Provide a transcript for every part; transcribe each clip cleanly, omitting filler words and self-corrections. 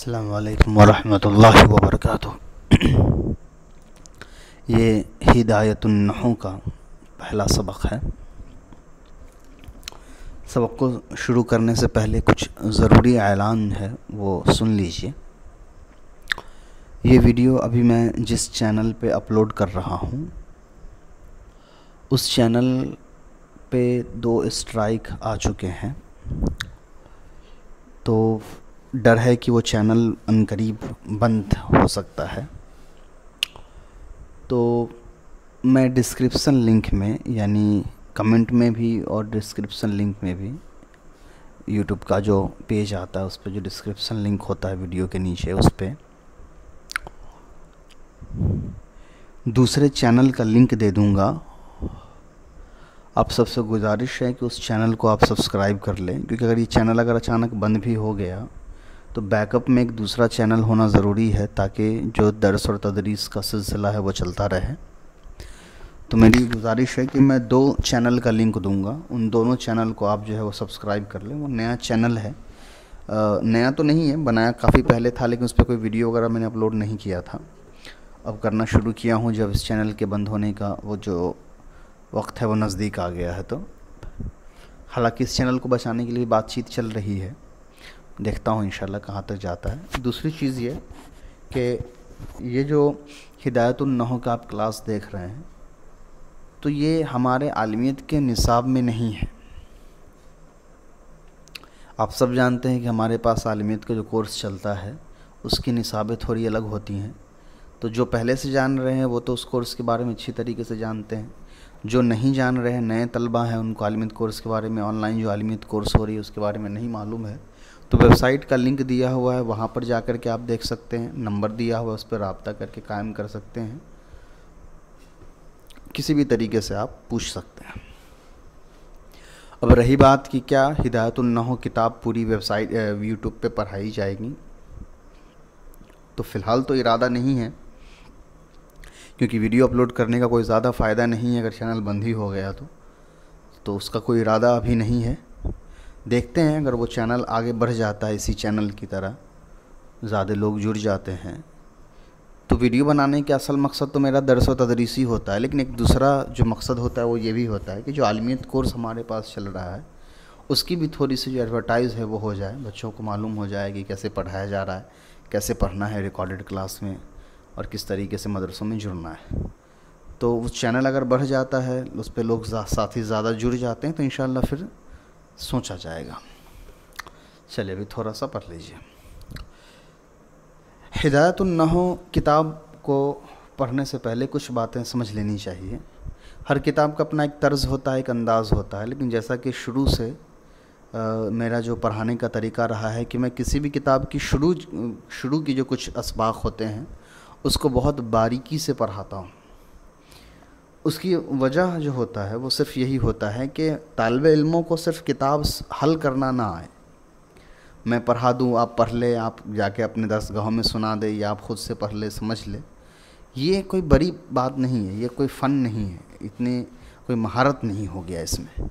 अस्सलामु अलैकुम वरहमतुल्लाहि वबरकातुहू। ये हिदायतुन नहू का पहला सबक है। सबक को शुरू करने से पहले कुछ ज़रूरी ऐलान है, वो सुन लीजिए। ये वीडियो अभी मैं जिस चैनल पे अपलोड कर रहा हूँ उस चैनल पे 2 स्ट्राइक आ चुके हैं, तो डर है कि वो चैनल अनकरीब बंद हो सकता है। तो मैं डिस्क्रिप्शन लिंक में, यानी कमेंट में भी और डिस्क्रिप्शन लिंक में भी, यूट्यूब का जो पेज आता है उस पर जो डिस्क्रिप्शन लिंक होता है वीडियो के नीचे, उस पर दूसरे चैनल का लिंक दे दूँगा। आप सबसे गुजारिश है कि उस चैनल को आप सब्सक्राइब कर लें, क्योंकि अगर ये चैनल अगर अचानक बंद भी हो गया तो बैकअप में एक दूसरा चैनल होना ज़रूरी है, ताकि जो दर्स और तदरीस का सिलसिला है वो चलता रहे। तो मेरी गुजारिश है कि मैं 2 चैनल का लिंक दूंगा, उन दोनों चैनल को आप जो है वो सब्सक्राइब कर लें। वो नया चैनल है, नया तो नहीं है, बनाया काफ़ी पहले था, लेकिन उस पर कोई वीडियो वगैरह मैंने अपलोड नहीं किया था। अब करना शुरू किया हूँ जब इस चैनल के बंद होने का वो जो वक्त है वो नज़दीक आ गया है। तो हालांकि इस चैनल को बचाने के लिए बातचीत चल रही है, देखता हूँ इंशाल्लाह कहाँ तक जाता है। दूसरी चीज़ ये कि ये जो हिदायतुन नहू का आप क्लास देख रहे हैं, तो ये हमारे आलमियत के निसाब में नहीं है। आप सब जानते हैं कि हमारे पास आलमियत का जो कोर्स चलता है उसकी निसाबें थोड़ी अलग होती हैं। तो जो पहले से जान रहे हैं वो तो उस कोर्स के बारे में अच्छी तरीके से जानते हैं। जो नहीं जान रहे हैं, नए तलबा हैं, उनको आलमियत कोर्स के बारे में, ऑनलाइन जो आलमियत कोर्स हो रही है उसके बारे में नहीं मालूम है, तो वेबसाइट का लिंक दिया हुआ है, वहाँ पर जा कर के आप देख सकते हैं। नंबर दिया हुआ है, उस पर रब्ता करके कायम कर सकते हैं। किसी भी तरीके से आप पूछ सकते हैं। अब रही बात कि क्या हिदायतुन नहू किताब पूरी वेबसाइट यूट्यूब पे पढ़ाई जाएगी, तो फ़िलहाल तो इरादा नहीं है, क्योंकि वीडियो अपलोड करने का कोई ज़्यादा फ़ायदा नहीं है अगर चैनल बंद ही हो गया तो उसका कोई इरादा अभी नहीं है। देखते हैं, अगर वो चैनल आगे बढ़ जाता है, इसी चैनल की तरह ज़्यादा लोग जुड़ जाते हैं, तो वीडियो बनाने का असल मकसद तो मेरा दर्स व तदरीस ही होता है, लेकिन एक दूसरा जो मकसद होता है वो ये भी होता है कि जो आलमियत कोर्स हमारे पास चल रहा है उसकी भी थोड़ी सी जो एडवर्टाइज़ है वो हो जाए, बच्चों को मालूम हो जाए कि कैसे पढ़ाया जा रहा है, कैसे पढ़ना है रिकॉर्डेड क्लास में, और किस तरीके से मदरसों में जुड़ना है। तो उस चैनल अगर बढ़ जाता है, उस पर लोग साथी ज़्यादा जुड़ जाते हैं, तो इंशाल्लाह फिर सोचा जाएगा। चलिए अभी थोड़ा सा पढ़ लीजिए। हिदायतुन नहू किताब को पढ़ने से पहले कुछ बातें समझ लेनी चाहिए। हर किताब का अपना एक तर्ज होता है, एक अंदाज़ होता है, लेकिन जैसा कि शुरू से मेरा जो पढ़ाने का तरीका रहा है कि मैं किसी भी किताब की शुरू की जो कुछ असबाक होते हैं उसको बहुत बारीकी से पढ़ाता हूँ। उसकी वजह जो होता है वो सिर्फ़ यही होता है कि तालिब इल्मों को सिर्फ़ किताब हल करना ना आए। मैं पढ़ा दूँ, आप पढ़ ले, आप जाके अपने दरसगाहों में सुना दे, या आप ख़ुद से पढ़ ले, समझ ले, ये कोई बड़ी बात नहीं है, ये कोई फ़न नहीं है, इतनी कोई महारत नहीं हो गया इसमें।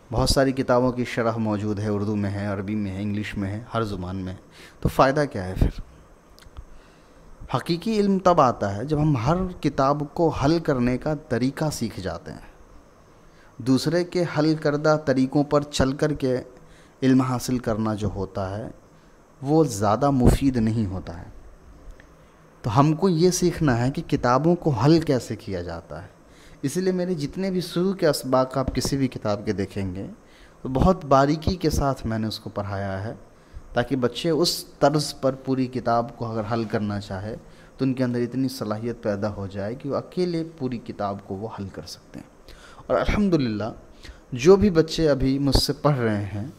बहुत सारी किताबों की शरह मौजूद है, उर्दू में है, अरबी में है, इंग्लिश में है, हर ज़ुबान में है, तो फ़ायदा क्या है फिर। हकीकी इल्म तब आता है जब हम हर किताब को हल करने का तरीका सीख जाते हैं। दूसरे के हल करदा तरीक़ों पर चल कर के इल्म हासिल करना जो होता है वो ज़्यादा मुफीद नहीं होता है। तो हमको ये सीखना है कि किताबों को हल कैसे किया जाता है। इसलिए मेरे जितने भी शुरू के असबाक आप किसी भी किताब के देखेंगे तो बहुत बारीकी के साथ मैंने उसको पढ़ाया है, ताकि बच्चे उस तर्ज पर पूरी किताब को अगर हल करना चाहे तो उनके अंदर इतनी सलाहियत पैदा हो जाए कि वो अकेले पूरी किताब को वो हल कर सकते हैं। और अल्हम्दुलिल्लाह जो भी बच्चे अभी मुझसे पढ़ रहे हैं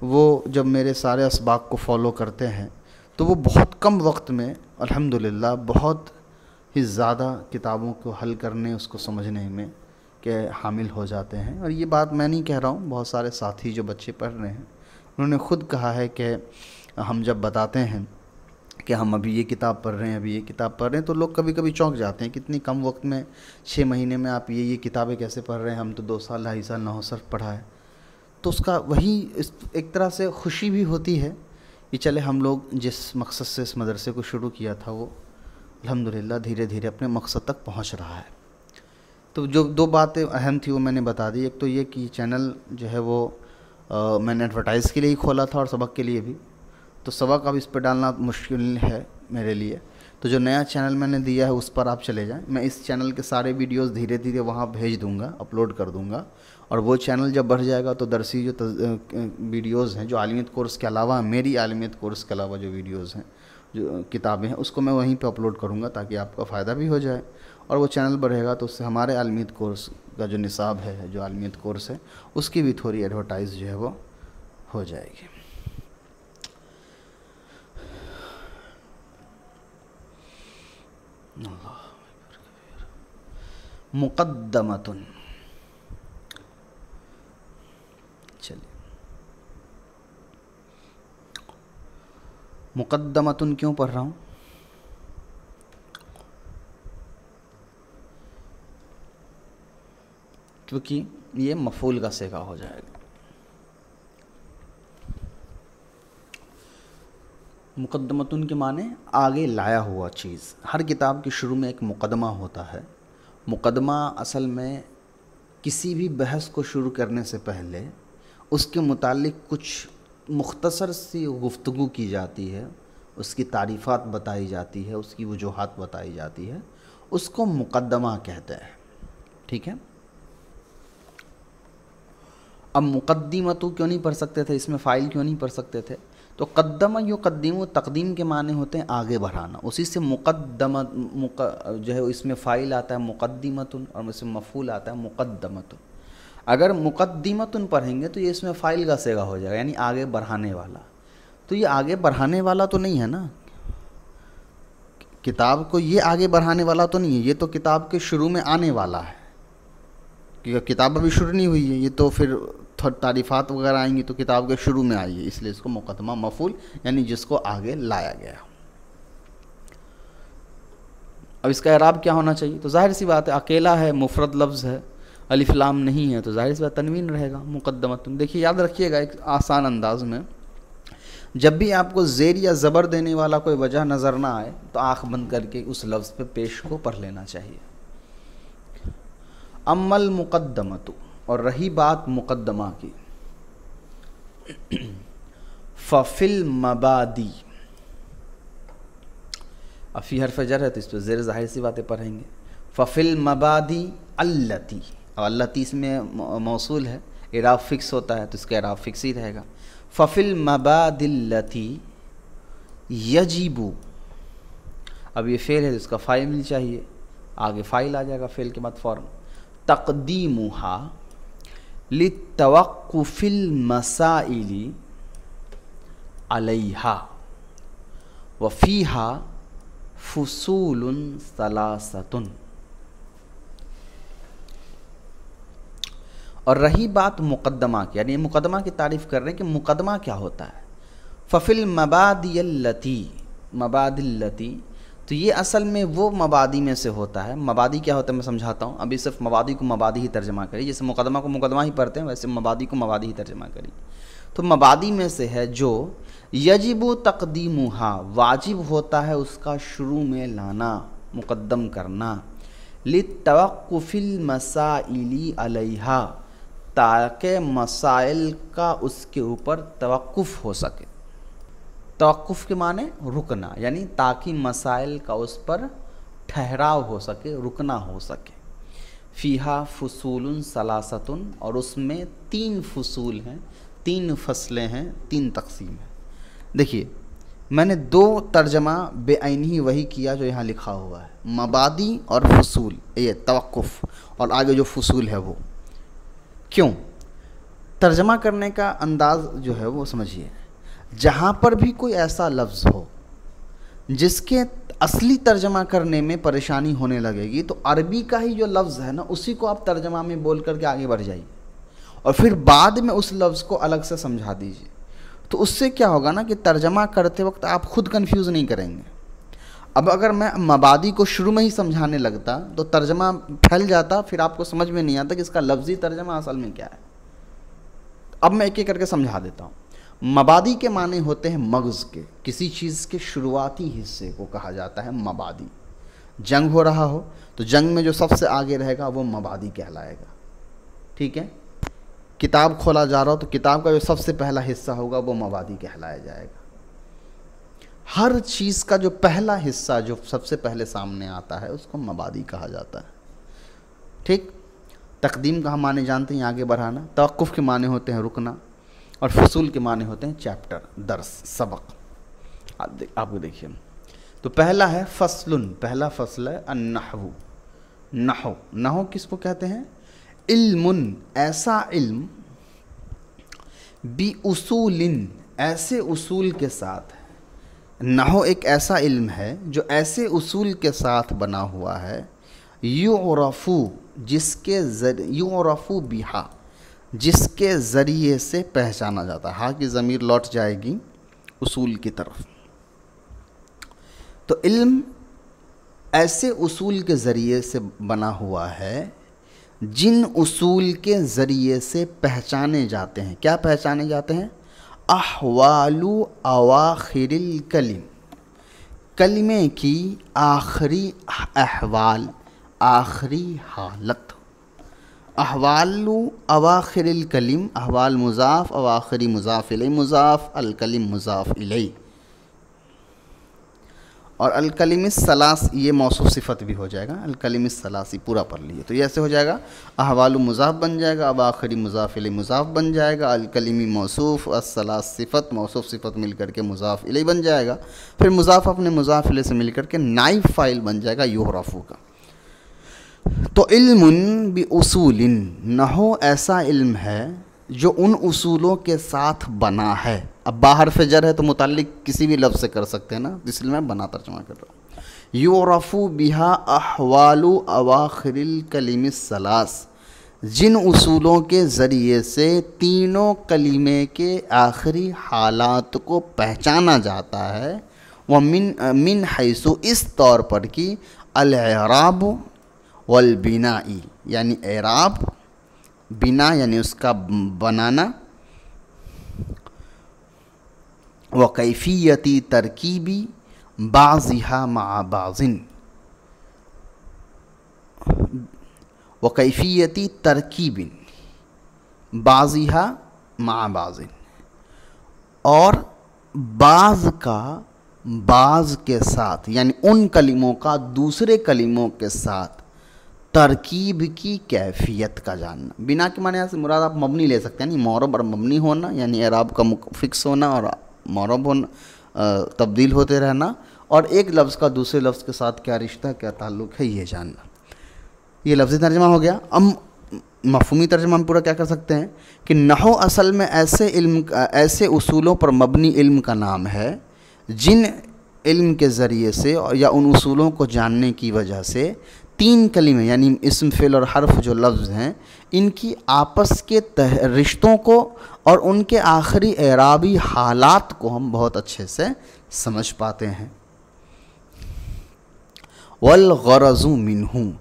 वो जब मेरे सारे असबाक को फॉलो करते हैं तो वो बहुत कम वक्त में अल्हम्दुलिल्लाह बहुत ही ज़्यादा किताबों को हल करने, उसको समझने में के हामिल हो जाते हैं। और ये बात मैं नहीं कह रहा हूँ, बहुत सारे साथी जो बच्चे पढ़ रहे हैं उन्होंने ख़ुद कहा है कि हम जब बताते हैं कि हम अभी ये किताब पढ़ रहे हैं, अभी ये किताब पढ़ रहे हैं, तो लोग कभी कभी चौंक जाते हैं कि इतनी कम वक्त में 6 महीने में आप ये किताबें कैसे पढ़ रहे हैं, हम तो 2 साल 2.5 साल नहू सर्फ पढ़ा है। तो उसका वही एक तरह से खुशी भी होती है ये चले हम लोग जिस मकसद से इस मदरसे को शुरू किया था वो अल्हम्दुलिल्लाह धीरे धीरे अपने मकसद तक पहुंच रहा है। तो जो दो बातें अहम थी वो मैंने बता दी। एक तो ये कि चैनल जो है वो मैंने एडवर्टाइज़ के लिए ही खोला था और सबक के लिए भी, तो सबक अब इस पर डालना मुश्किल है मेरे लिए। तो जो नया चैनल मैंने दिया है उस पर आप चले जाएं। मैं इस चैनल के सारे वीडियोस धीरे धीरे वहाँ भेज दूँगा, अपलोड कर दूँगा। और वो चैनल जब बढ़ जाएगा तो दरसी जो वीडियोज़ हैं, जो आलिमियत कोर्स के अलावा, मेरी आलिमियत कोर्स के अलावा जो वीडियोज़ हैं, जो किताबें हैं, उसको मैं वहीं पे अपलोड करूँगा ताकि आपका फ़ायदा भी हो जाए। और वो चैनल बढ़ेगा तो उससे हमारे आलिमियत कोर्स का जो निसाब है, जो आलिमियत कोर्स है, उसकी भी थोड़ी एडवर्टाइज़ जो है वो हो जाएगी। मुक़द्दमतुन, चलिए मुक़द्दमतुन क्यों पढ़ रहा हूँ? क्योंकि ये मफूल का सेगा हो जाएगा। मुक़द्दमतुन के माने आगे लाया हुआ चीज़। हर किताब के शुरू में एक मुक़दमा होता है। मुक़दमा असल में किसी भी बहस को शुरू करने से पहले उसके मुतालिक कुछ मुख्तसर सी गुफ्तगू की जाती है, उसकी तारीफ़ात बताई जाती है, उसकी वजूहात बताई जाती है, उसको मुक़द्दमा कहते हैं। ठीक है। अब मुक़द्दिमतु क्यों नहीं पढ़ सकते थे, इसमें फ़ाइल क्यों नहीं पढ़ सकते थे? तो क़द्दम युक़द्दिमु, तक़दीम के माने होते हैं आगे बढ़ाना, उसी से मुक़द्दम जो है इसमें फ़ाइल आता है मुक़द्दिमतुन और इसमें मफ़ूल आता है मुक़द्दमतुन। अगर मुक़द्दिमतुन पढ़ेंगे तो ये इसमें फ़ाइल का सेगा हो जाएगा, यानी आगे बढ़ाने वाला। तो ये आगे बढ़ाने वाला तो नहीं है ना, किताब को ये आगे बढ़ाने वाला तो नहीं है, ये तो किताब के शुरू में आने वाला है, क्योंकि किताब अभी शुरू नहीं हुई है, ये तो फिर तारीफ़ात वगैरह आएंगी तो किताब के शुरू में आई है, इसलिए इसको मुक़द्दमा मफ़ूल यानी जिसको आगे लाया गया। अब इसका इराब क्या होना चाहिए? तो जाहिर सी बात है, अकेला है, मुफ़रद लफ्ज़ है, अलिफ लाम नहीं है, तो जाहिर सी बात तनवीन रहेगा मुक़द्दमतुन। देखिए याद रखिएगा एक आसान अंदाज में, जब भी आपको ज़ेर या ज़बर देने वाला कोई वजह नज़र ना आए तो आँख बंद करके उस लफ्ज़ पे पेश को पढ़ लेना चाहिए। अम्मल मुक़द्दमतु, और रही बात मुक़द्दमा की, फ़िल मबादी, अफ़ी हर्फ जर है तो इस पर ज़ेर ज़ाहिर सी बातें पढ़ेंगे। फ़िल मबादी अल्लती, और अल्लती इसमें मौसूल है, इराब फ़िक्स होता है तो इसका इराब फ़िक्स ही रहेगा। फ़िल मबादिल्लती यजीबु, अब ये फ़ेल है तो इसका फ़ाइल मिल चाहिए, आगे फ़ाइल आ जाएगा फ़ेल के बाद फ़ौरन। तक़दीमुहा लित्तवक़्क़ुफ़िल मसाइली अलैहा व फ़ीहा फ़ुसूलुन सलासतुन। और रही बात मुक़द्दमा की, यानी मुक़द्दमा की तारीफ़ कर रहे हैं कि मुक़द्दमा क्या होता है। फ़िल मबादिल्लती, मबादिल्लती, तो ये असल में वो मबादी में से होता है। मबादी क्या होता है मैं समझाता हूँ, अभी सिर्फ मबादी को मबादी ही तर्जमा करिए, जैसे मुक़द्दमा को मुक़द्दमा ही पढ़ते हैं वैसे मबादी को मबादी ही तर्जमा करिए। तो मबादी में से है जो यजिबु तक़दीमुहा, वाजिब होता है उसका शुरू में लाना, मुक़द्दम करना, लित्तवक़्क़ुफ़िल मसाइली अलैहा, ताकि मसाइल का उसके ऊपर तवक़्क़ुफ़ हो सके। तवक़्क़ुफ़ के माने रुकना, यानी ताकि मसाइल का उस पर ठहराव हो सके, रुकना हो सके। फ़ीहा फ़ुसूलुन सलासतुन, और उसमें 3 फ़ुसूल हैं, 3 फसलें हैं, 3 तक़सीम हैं। देखिए मैंने 2 तर्जमा बेआइन ही वही किया जो यहाँ लिखा हुआ है, मबादी और फ़ुसूल, ये तवक़्क़ुफ़, और आगे जो फ़ुसूल है वो। क्यों? तर्जमा करने का अंदाज़ जो है वो समझिए, जहाँ पर भी कोई ऐसा लफ्ज़ हो जिसके असली तर्जमा करने में परेशानी होने लगेगी तो अरबी का ही जो लफ्ज़ है ना उसी को आप तर्जमा में बोल करके आगे बढ़ जाइए और फिर बाद में उस लफ्ज़ को अलग से समझा दीजिए। तो उससे क्या होगा ना कि तर्जमा करते वक्त आप खुद कंफ्यूज नहीं करेंगे। अब अगर मैं मबादी को शुरू में ही समझाने लगता तो तर्जमा फैल जाता, फिर आपको समझ में नहीं आता कि इसका लफ्ज़ी तर्जमा असल में क्या है। अब मैं एक एक करके समझा देता हूँ। मबादी के माने होते हैं मगज़ के, किसी चीज़ के शुरुआती हिस्से को कहा जाता है मबादी। जंग हो रहा हो तो जंग में जो सबसे आगे रहेगा वो मबादी कहलाएगा, ठीक है। किताब खोला जा रहा हो तो किताब का जो सबसे पहला हिस्सा होगा वो मबादी कहलाया जाएगा। हर चीज़ का जो पहला हिस्सा जो सबसे पहले सामने आता है उसको मबादी कहा जाता है, ठीक। तकदीम का हम माने जानते हैं आगे बढ़ाना, तवक्कुफ़ के माने होते हैं रुकना, और फसूल के माने होते हैं चैप्टर, दर्स, सबक। आपको देखिए, तो पहला है फसलुन, पहला फसल है अन्नहवु। नहव, नहव किसको कहते हैं? इल्मुन, ऐसा इल्म, बी उसूलिन, ऐसे उसूल के साथ। नहव एक ऐसा इल्म है जो ऐसे उसूल के साथ बना हुआ है, युरफू, जिसके युरफू बिहा, जिसके ज़रिए से पहचाना जाता है। हाँ की ज़मीर लौट जाएगी उसूल की तरफ। तो इल्म ऐसे उसूल के ज़रिए से बना हुआ है जिन उसूल के ज़रिए से पहचाने जाते हैं। क्या पहचाने जाते हैं? अहवालु अवाखिरिल कलिम, कलिमे की आखिरी अहवाल, आखिरी हालत। अहवालु अवाखिरिल कलिम, अहवाल मुज़ाफ़, अवाखिरी मुज़ाफ़ इलैह, मुज़ाफ़, अल कलिम मुज़ाफ़ इलैह। और अल कलिमिस सलास, ये मौसूफ़ सिफ़त भी हो जाएगा, अल कलिमिस सलासी पूरा पढ़ लीजिए तो ये ऐसे हो जाएगा, अहवालु मुज़ाफ़ बन जाएगा, अवाखिरी मुज़ाफ़ इलैह मुज़ाफ़ बन जाएगा, अल कलिमी मौसूफ़, अस्सलास सिफ़त, मौसूफ़ सिफ़त मिल करके मुज़ाफ़ इलैह बन जाएगा। फिर मुज़ाफ़ अपने मुज़ाफ़ इलैह से मिल करके नाइब फ़ाइल बन जाएगा युरफ़ू का। तो इल्मुन बि उसूलिन, नहो ऐसा इल्म है जो उन उसूलों के साथ बना है। अब बाहर फजर है तो मुताल्लिक किसी भी लफ्ज़ से कर सकते हैं ना, इसलिए मैं बना तर्जुमा कर रहा हूँ। युरफ़ू बिहा अहवालु अवाखिरिल कलिमिस सलास, जिन उसूलों के ज़रिए से तीनों कलीमे के आखिरी हालात को पहचाना जाता है, वह मिन हैसु, इस तौर पर कि अल-इराब वल बिनाई, यानी एराब, बिना यानी उसका बनाना, व कैफियती तरकीबी बाज़िहा मा बाज़िन, व कैफियती तरकीबिन बाज़िहा मा बाज़िन, और बाज़ का बाज़ के साथ, यानी उन कलिमों का दूसरे कलिमों के साथ तरकीब की कैफियत का जानना। बिना के माने यहाँ से मुराद आप मबनी ले सकते हैं, यानी मौरब और मबनी होना, यानी एराब का फिक्स होना और मौरब होना, तब्दील होते रहना, और एक लफ्ज़ का दूसरे लफ्ज़ के साथ क्या रिश्ता, क्या ताल्लुक़ है, ये जानना। ये लफ्ज़ी तर्जमा हो गया। अब मफ़हूमी तर्जमा हम पूरा क्या कर सकते हैं कि नहव असल में ऐसे इल्म, ऐसे उसूलों पर मबनी इल्म का नाम है जिन इल्म के ज़रिए से या उन उसूलों को जानने की वजह से तीन कलिमे, यानी इस्म, फ़िल और हर्फ जो लफ्ज़ हैं, इनकी आपस के रिश्तों को और उनके आखिरी एराबी हालात को हम बहुत अच्छे से समझ पाते हैं। वल गरज़ु मिन्हु,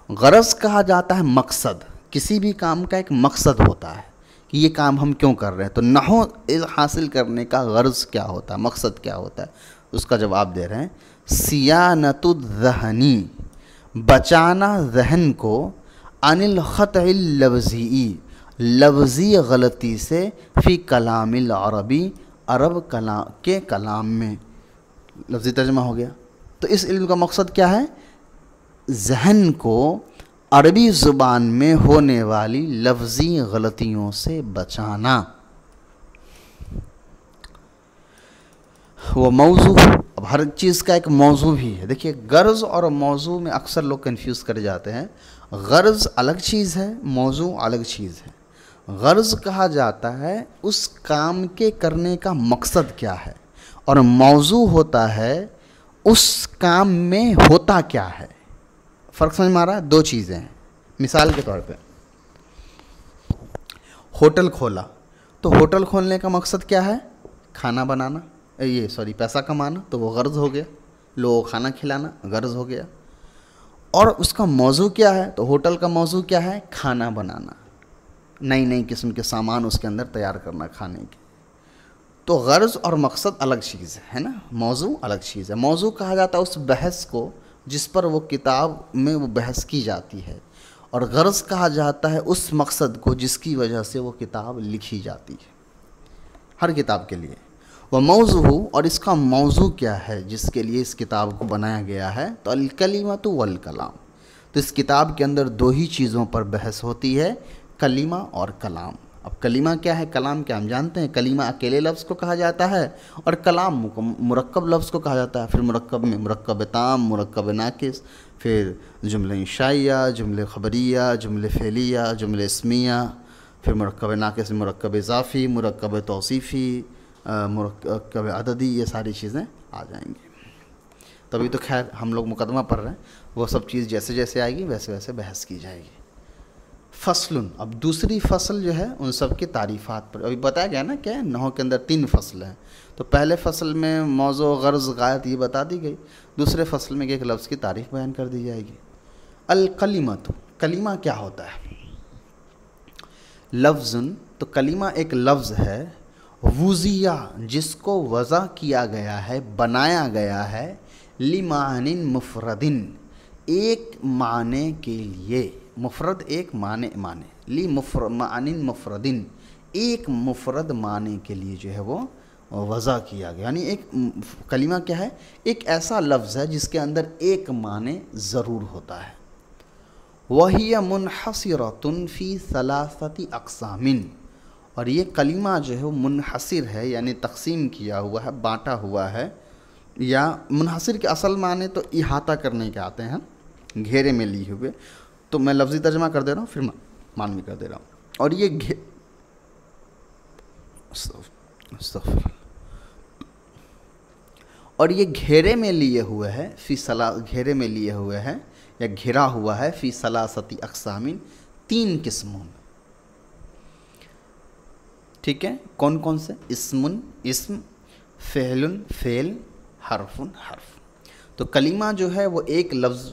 गरज़ कहा जाता है मकसद, किसी भी काम का एक मकसद होता है कि ये काम हम क्यों कर रहे हैं। तो नहव हासिल करने का गर्ज़ क्या होता है, मकसद क्या होता है, उसका जवाब दे रहे हैं। सियानतुज़्ज़हनी, बचाना जहन को, अनिल ख़तइल लफ्ज़ी, लफ्ज़ी गलती से, फ़ी कलामिल अरबी, अरब के कलाम में। लफ्ज़ी तर्जुमा हो गया। तो इस इल्म का मकसद क्या है? जहन को अरबी ज़ुबान में होने वाली लफ्ज़ी गलतियों से बचाना। वो मौजू, अब हर चीज़ का एक मौजू भी है। देखिए, गर्ज़ और मौजू में अक्सर लोग कंफ्यूज कर जाते हैं। गर्ज़ अलग चीज़ है, मौजू अलग चीज़ है। गर्ज़ कहा जाता है उस काम के करने का मकसद क्या है, और मौजू होता है उस काम में होता क्या है। फ़र्क समझ में आ रहा है? दो चीज़ें हैं। मिसाल के तौर पे होटल खोला, तो होटल खोलने का मकसद क्या है? खाना बनाना, पैसा कमाना, तो वो गर्ज़ हो गया। लोगों को खाना खिलाना गर्ज़ हो गया। और उसका मौजू क्या है? तो होटल का मौजू क्या है? खाना बनाना, नई नई किस्म के सामान उसके अंदर तैयार करना खाने के। तो गर्ज और मकसद अलग चीज़ है ना, मौजू अलग चीज़ है। मौजू कहा जाता है उस बहस को जिस पर वो किताब में वो बहस की जाती है, और गर्ज कहा जाता है उस मकसद को जिसकी वजह से वो किताब लिखी जाती है, हर किताब के लिए। वह मौजू, और इसका मौजू क्या है जिसके लिए इस किताब को बनाया गया है, तो अल कलिमतु वल कलाम। तो इस किताब के अंदर दो ही चीज़ों पर बहस होती है, कलीमा और कलाम। अब कलीमा क्या है, कलाम क्या, हम जानते हैं। कलीमा अकेले लफ्ज़ को कहा जाता है और कलाम मुरक्कब लफ्ज़ को कहा जाता है। फिर मुरक्कब में मुरक्कब ताम, मुरक्कब नाकिस, फिर जुमले इंशाइया, जुमले ख़बरिया, जुमले फ़ेलिया, जुमले इस्मिया, फिर मुरक्कब नाकिस, मुरक्कब इज़ाफ़ी, मुरक्कब तौसीफ़ी, मुरक्कब अददी, ये सारी चीज़ें आ जाएंगी। तभी तो खैर हम लोग मुकदमा पढ़ रहे हैं, वो सब चीज़ जैसे जैसे आएगी वैसे वैसे बहस की जाएगी। फसलुन, अब दूसरी फसल जो है उन सब की तारीफ़ात पर। अभी बताया गया ना क्या है, नहू के अंदर 3 फसल हैं। तो पहले फसल में मौज़ू, गर्ज़, गायत ये बता दी गई। दूसरे फसल में एक लफ्ज़ की तारीफ़ बयान कर दी जाएगी। अल कलिमतु, कलीमा क्या होता है? लफ्ज़ुन, तो कलीमा एक लफ्ज़ है, वुज़िया, जिसको वज़ा किया गया है, बनाया गया है, लिमानिन मुफ़रदिन, एक माने के लिए। मुफ़रद एक माने, ली मानिन मुफ़रदिन, एक मुफ़रद माने के लिए जो है वो वज़ा किया गया। यानी एक कलीमा क्या है, एक ऐसा लफ्ज़ है जिसके अंदर एक माने ज़रूर होता है। वहिय मुनहसिरतुन फ़ी सलासति अक़सामिन, और ये कलीमा जो है वो मुनहसिर है, यानी तक़सीम किया हुआ है, बांटा हुआ है। या मुनहसिर के असल माने तो इहाता करने के आते हैं, घेरे में लिए हुए। तो मैं लफ्ज़ी तर्जमा कर दे रहा हूँ, फिर मानवी कर दे रहा हूँ। और ये घेरे में लिए हुए है, घेरे में लिए हुए है या घिरा हुआ है, फ़ी सलासति अक़सामिन, 3 किस्मों में। ठीक है, कौन कौन से? इस्मुन, इस्म, फ़ेलुन, फ़ेल, हर्फुन, हर्फ। तो कलीमा जो है वो एक लफ्ज़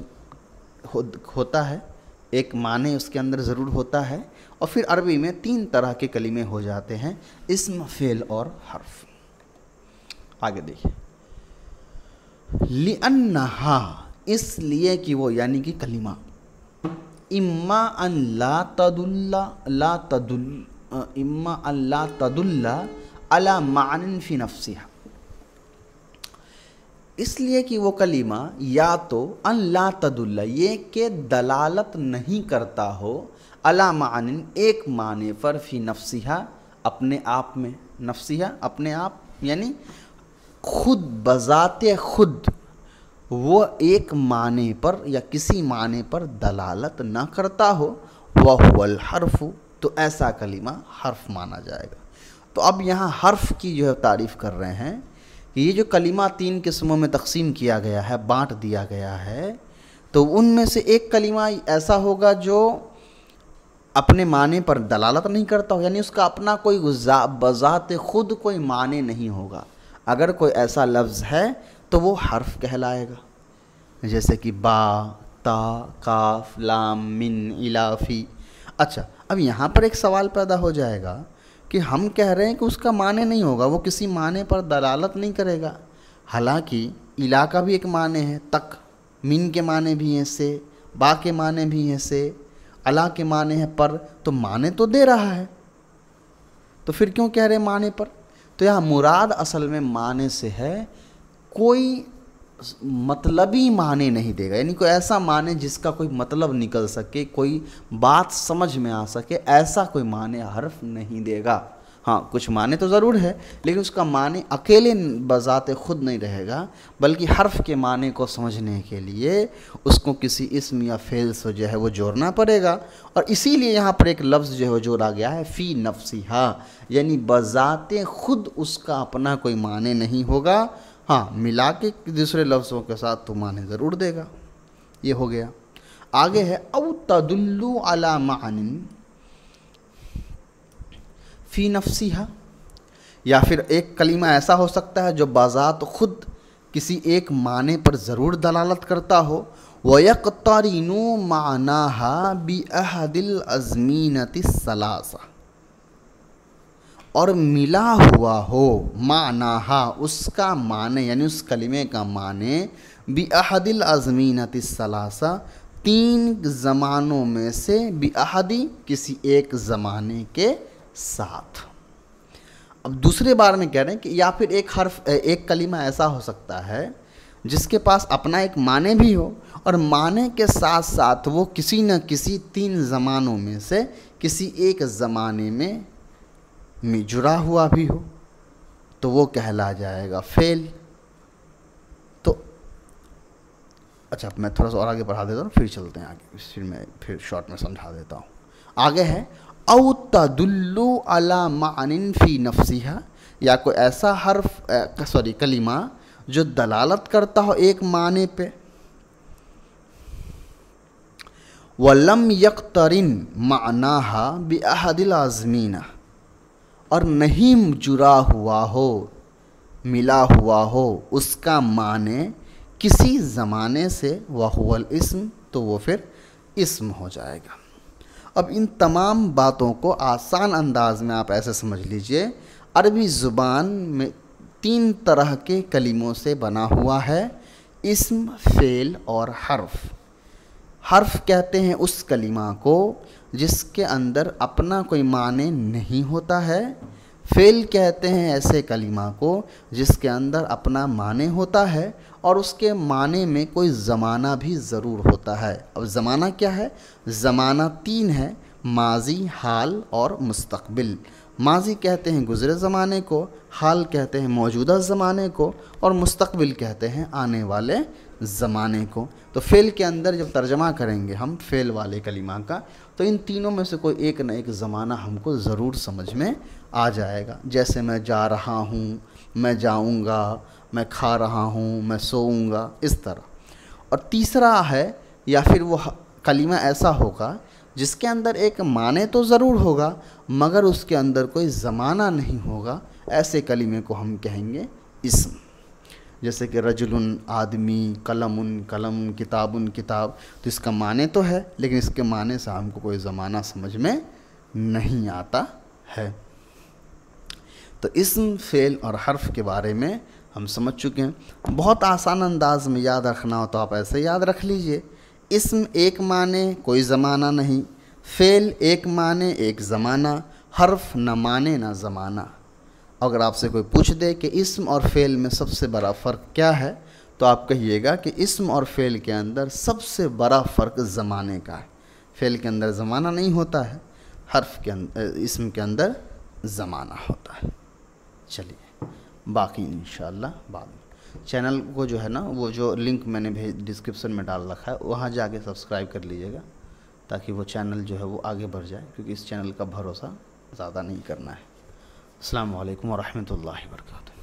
होता है, एक माने उसके अंदर ज़रूर होता है। और फिर अरबी में 3 तरह के कलीमे हो जाते हैं, इस्म, फ़ेल और हर्फ। आगे देखिए, लिअन्नहा, इसलिए कि वो, यानी कि कलीमा, इम्मा अन ला तदुल्ला अला मानिन फ़ी नफ्सिहा, इसलिए कि वो कलीमा या तो अन ला तदुल्ला, ये के दलालत नहीं करता हो, अला मानिन, एक माने पर, फ़ी नफ्सिहा, अपने आप में, नफ्सिहा अपने आप, यानी खुद बज़ाते खुद वो एक माने पर या किसी माने पर दलालत ना करता हो, वह हुवल हर्फ़, तो ऐसा कलीमा हर्फ माना जाएगा। तो अब यहाँ हर्फ की जो है तारीफ़ कर रहे हैं कि ये जो कलीमा 3 किस्मों में तकसीम किया गया है, बांट दिया गया है, तो उनमें से एक कलीमा ऐसा होगा जो अपने माने पर दलालत नहीं करता हो, यानी उसका अपना कोई बज़ाते खुद कोई माने नहीं होगा। अगर कोई ऐसा लफ्ज़ है तो वो हर्फ कहलाएगा, जैसे कि बा, ता, काफ, लाम, मिन, इलाफ़ी। अच्छा, अब यहाँ पर एक सवाल पैदा हो जाएगा कि हम कह रहे हैं कि उसका माने नहीं होगा, वो किसी माने पर दलालत नहीं करेगा। हालांकि इला का भी एक माने है, तक, मिन के माने भी हैं से, बा के माने भी हैं से, अला के माने हैं पर, तो माने तो दे रहा है, तो फिर क्यों कह रहे हैं माने पर? तो यहाँ मुराद असल में माने से है, कोई मतलबी माने नहीं देगा, यानी कोई ऐसा माने जिसका कोई मतलब निकल सके, कोई बात समझ में आ सके, ऐसा कोई माने हर्फ नहीं देगा। हाँ, कुछ माने तो ज़रूर है, लेकिन उसका माने अकेले बज़ाते खुद नहीं रहेगा, बल्कि हर्फ के माने को समझने के लिए उसको किसी इस्म या फ़ेल से जो है वो जोड़ना पड़ेगा। और इसीलिए यहाँ पर एक लफ्ज़ जो है वो जोड़ा गया है, फ़ी नफ्सिहा, यानी बज़ाते खुद उसका अपना कोई माने नहीं होगा। हाँ, मिला के दूसरे लफ्ज़ों के साथ तो माने ज़रूर देगा। ये हो गया। आगे है औ तदुल्लु अला मानिन फ़ी नफ्सिहा, या फिर एक कलीमा ऐसा हो सकता है जो बाज़ात खुद किसी एक माने पर ज़रूर दलालत करता हो। वयक़्तरिनु मानाहा बि अहदिल अज़मीनति सलासा, और मिला हुआ हो, मानाहा उसका माने यानी उस कलिमे का माने, बि अहदिल अज़मीनति सलासा तीन ज़मानों में से, बि अहदी किसी एक ज़माने के साथ। अब दूसरे बार में कह रहे हैं कि या फिर एक हर्फ एक कलिमा ऐसा हो सकता है जिसके पास अपना एक माने भी हो और माने के साथ साथ वो किसी न किसी तीन ज़मानों में से किसी एक ज़माने में जुड़ा हुआ भी हो, तो वो कहला जाएगा फेल। तो अच्छा, मैं थोड़ा सा और आगे बढ़ा देता हूँ, फिर चलते हैं आगे, फिर मैं फिर शॉर्ट में समझा देता हूँ। आगे है औ तदुल्लु अला मानिन फी नफ्सिहा, या कोई ऐसा हर्फ कलिमा जो दलालत करता हो एक माने पे। वलम यक्तरिन मानाहा बि अहदिल आज़मीना, और नहीं जुड़ा हुआ हो, मिला हुआ हो उसका माने किसी ज़माने से, वहुवल इस्म, तो वो फिर इस्म हो जाएगा। अब इन तमाम बातों को आसान अंदाज में आप ऐसे समझ लीजिए, अरबी ज़ुबान में तीन तरह के कलिमों से बना हुआ है, इस्म, फ़ेल और हर्फ। हर्फ कहते हैं उस कलिमा को जिसके अंदर अपना कोई माने नहीं होता है। फ़ेल कहते हैं ऐसे कलिमा को जिसके अंदर अपना माने होता है और उसके माने में कोई ज़माना भी ज़रूर होता है। अब ज़माना क्या है? ज़माना तीन है, माजी, हाल और मुस्तक़बिल। माजी कहते हैं गुज़रे ज़माने को, हाल कहते हैं मौजूदा ज़माने को, और मुस्तक़बिल कहते हैं आने वाले ज़माने को। तो फ़ेल के अंदर जब तर्जमा करेंगे हम फ़ेल वाले कलिमा का, तो इन तीनों में से कोई एक न एक ज़माना हमको ज़रूर समझ में आ जाएगा। जैसे मैं जा रहा हूँ, मैं जाऊँगा, मैं खा रहा हूँ, मैं सोऊंगा, इस तरह। और तीसरा है, या फिर वो कलिमा ऐसा होगा जिसके अंदर एक माने तो ज़रूर होगा मगर उसके अंदर कोई ज़माना नहीं होगा, ऐसे कलिमे को हम कहेंगे इस्म। जैसे कि रजुलन आदमी, कलमुन कलम, किताबुन किताब, तो इसका माने तो है लेकिन इसके माने से हमको कोई ज़माना समझ में नहीं आता है। तो इस्म, फ़ेल और हर्फ के बारे में हम समझ चुके हैं। बहुत आसान अंदाज में याद रखना हो तो आप ऐसे याद रख लीजिए, इस्म एक माने कोई ज़माना नहीं, फ़ेल एक माने एक ज़माना, हर्फ न माने न ज़माना। अगर आपसे कोई पूछ दे कि इस्म और फ़ेल में सबसे बड़ा फ़र्क क्या है, तो आप कहिएगा कि इस्म और फ़ेल के अंदर सबसे बड़ा फ़र्क ज़माने का है। फ़ेल के अंदर ज़माना नहीं होता है, हर्फ के अंदर, इस्म के अंदर ज़माना होता है। चलिए, बाकी इंशाअल्लाह बाद में। चैनल को जो है ना, वो जो लिंक मैंने डिस्क्रिप्शन में डाल रखा है, वहाँ जाके सब्सक्राइब कर लीजिएगा ताकि वो चैनल जो है वो आगे बढ़ जाए, क्योंकि इस चैनल का भरोसा ज़्यादा नहीं करना है। अस्सलामु अलैकुम व रहमतुल्लाहि व बरकातुहू।